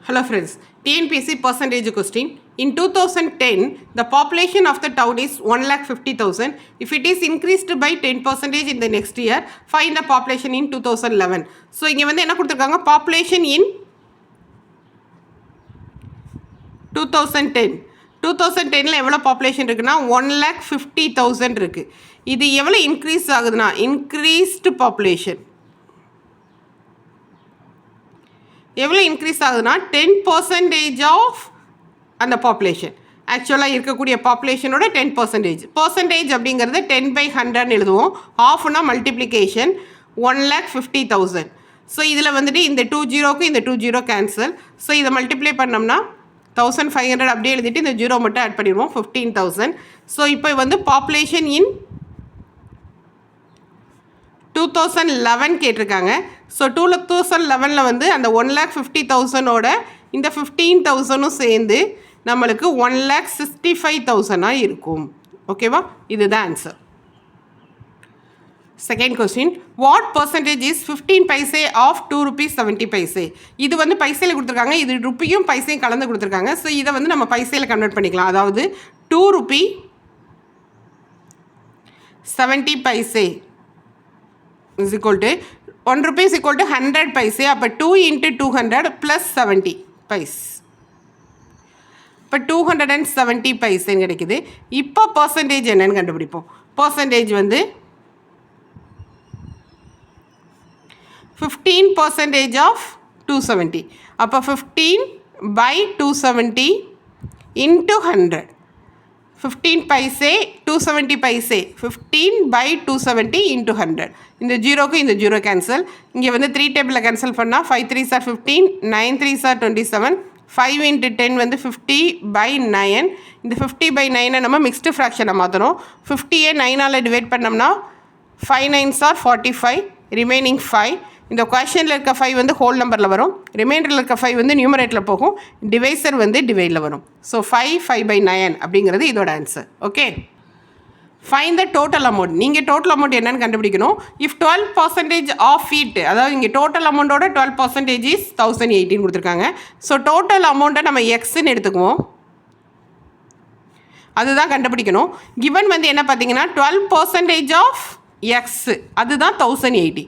Hello friends, TNPSC percentage question. In 2010, the population of the town is 1,50,000. If it is increased by 10% in the next year, find the population in 2011. So, இங்கே வந்து என்ன கொடுத்திருக்காங்க population in 2010. 2010ல எவ்வளோ population இருக்குன்னா 1,50,000 இருக்குது. இது எவ்வளோ increase ஆகுதுன்னா இன்க்ரீஸ்டு பாப்புலேஷன் எவ்வளோ இன்க்ரீஸ் ஆகுதுன்னா 10% ஆஃப் அந்த பாப்புலேஷன் ஆக்சுவலாக இருக்கக்கூடிய பாப்புலேஷனோட 10%. பர்சன்டேஜ் அப்படிங்கிறது 10/100 எழுதுவோம். ஆஃப்னா மல்டிப்ளிகேஷன் 1,50,000. ஸோ இதில் வந்துட்டு இந்த 2 ஜீரோக்கு இந்த 2 ஜீரோ கேன்சல். ஸோ இதை மல்டிப்ளை பண்ணோம்னா 1,500 அப்படியே எழுதிட்டு இந்த ஜீரோ மட்டும் ஆட் பண்ணிடுவோம் 15,000. ஸோ இப்போ வந்து பாப்புலேஷன் இன் 2011 கேட்டிருக்காங்க. ஸோ 2011ல் வந்து அந்த 1,50,000ஓட இந்த 15,000ம் சேர்ந்து நம்மளுக்கு 1,65,000 இருக்கும். ஓகேவா, இதுதான் answer. Second question, what percentage is 15 paise of 2 rupees 70 paise? இது வந்து பைசையில் கொடுத்துருக்காங்க, இது ருப்பியும் பைசையும் கலந்து கொடுத்துருக்காங்க. ஸோ இதை வந்து நம்ம பைசையில் கன்வெர்ட் பண்ணிக்கலாம். அதாவது 2 rupee 70 paise is equal to 1 rupee is equal to 100 paise. அப்போ 2 into 200 plus 70 paise. இப்போ 270 பைசேன்னு கிடைக்குது. இப்போ பர்சன்டேஜ் என்னன்னு கண்டுபிடிப்போம். பர்சன்டேஜ் வந்து 15% ஆஃப் 270. அப்போ 15/270 into 100. 15 பைசே 270 பைசே 15/270 into 100. இந்த ஜீரோக்கு இந்த ஜீரோ கேன்சல். இங்கே வந்து 3 டேபிளில் கேன்சல் பண்ணால் 5 3s are 15, 9 3s are 27, 5 into 10 வந்து 50/9. இந்த 50/9 நம்ம மிக்ஸ்டு ஃப்ராக்ஷனை மாற்றணும். 50யே 9ஆல் டிவைட் பண்ணோம்னா 5 9s are 45, ரிமைனிங் 5. இந்த கொஷனில் இருக்க 5 வந்து ஹோல் நம்பரில் வரும், ரிமைண்டரில் இருக்க 5 வந்து நியூமரேட்டில் போகும், டிவைசர் வந்து டிவைடில் வரும். ஸோ 5/9 அப்படிங்கிறது இதோட answer. Okay, find the total amount. நீங்கள் டோட்டல் அமௌண்ட் என்னென்னு கண்டுபிடிக்கணும். இஃப் 12% ஆஃப் இட், அதாவது இங்கே டோட்டல் அமௌண்ட்டோட 12% இஸ் 1,018 கொடுத்துருக்காங்க. ஸோ டோட்டல் அமௌண்ட்டை நம்ம எக்ஸ்ன்னு எடுத்துக்குவோம், அதுதான் கண்டுபிடிக்கணும். கிவன் வந்து என்ன பார்த்தீங்கன்னா 12% ஆஃப் எக்ஸ், அதுதான் 1,080.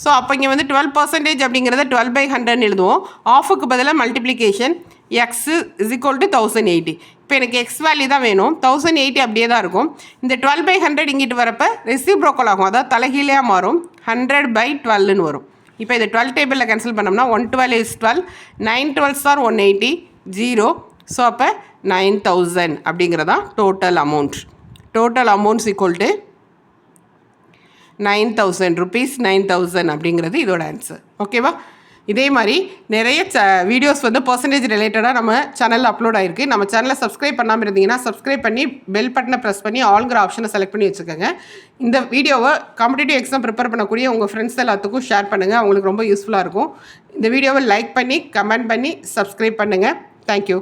ஸோ அப்போ இங்கே வந்து 12% அப்படிங்கிறத 12/100 எழுதுவோம். ஆஃபுக்கு பதிலாக multiplication x is equal to 1,080. இப்போ எனக்கு எக்ஸ் வேல்யூ தான் வேணும், 1,080 அப்படியே தான் இருக்கும். இந்த 12/100 இங்கிட்டு வரப்போ ரெசிப்ரோக்கல் ஆகும், அதாவது தலைகீழாக மாறும், 100/12ன்னு வரும். இப்போ இதை 12 டேபிளில் கேன்சல் பண்ணோம்னா 112 is 12, 9 12s are 180, 0. ஸோ அப்போ 9,000 அப்படிங்கிறதான் total amount. Total amounts equal to 9,000 rupees, 9,000 அப்படிங்கிறது இதோட ஆன்சர். ஓகேவா, இதே மாதிரி நிறைய வீடியோஸ் வந்து பர்சன்டேஜ் ரிலேட்டடாக நம்ம சேனலில் அப்லோட் ஆகிருக்கு. நம்ம சேனலை சப்ஸ்கிரைப் பண்ணாமல் இருந்தீங்கன்னா சப்ஸ்கிரைப் பண்ணி பெல் பட்டனை ப்ரெஸ் பண்ணி ஆல்ங்கிற ஆப்ஷனை செலக்ட் பண்ணி வச்சுக்கோங்க. இந்த வீடியோவை காம்படிட்டிவ் எக்ஸாம் ப்ரிப்பேர் பண்ணக்கூடிய உங்கள் ஃப்ரெண்ட்ஸ் எல்லாத்துக்கும் ஷேர் பண்ணுங்கள், அவங்களுக்கு ரொம்ப யூஸ்ஃபுல்லாக இருக்கும். இந்த வீடியோவை லைக் பண்ணி கமெண்ட் பண்ணி சப்ஸ்கிரைப் பண்ணுங்கள். தேங்க்யூ.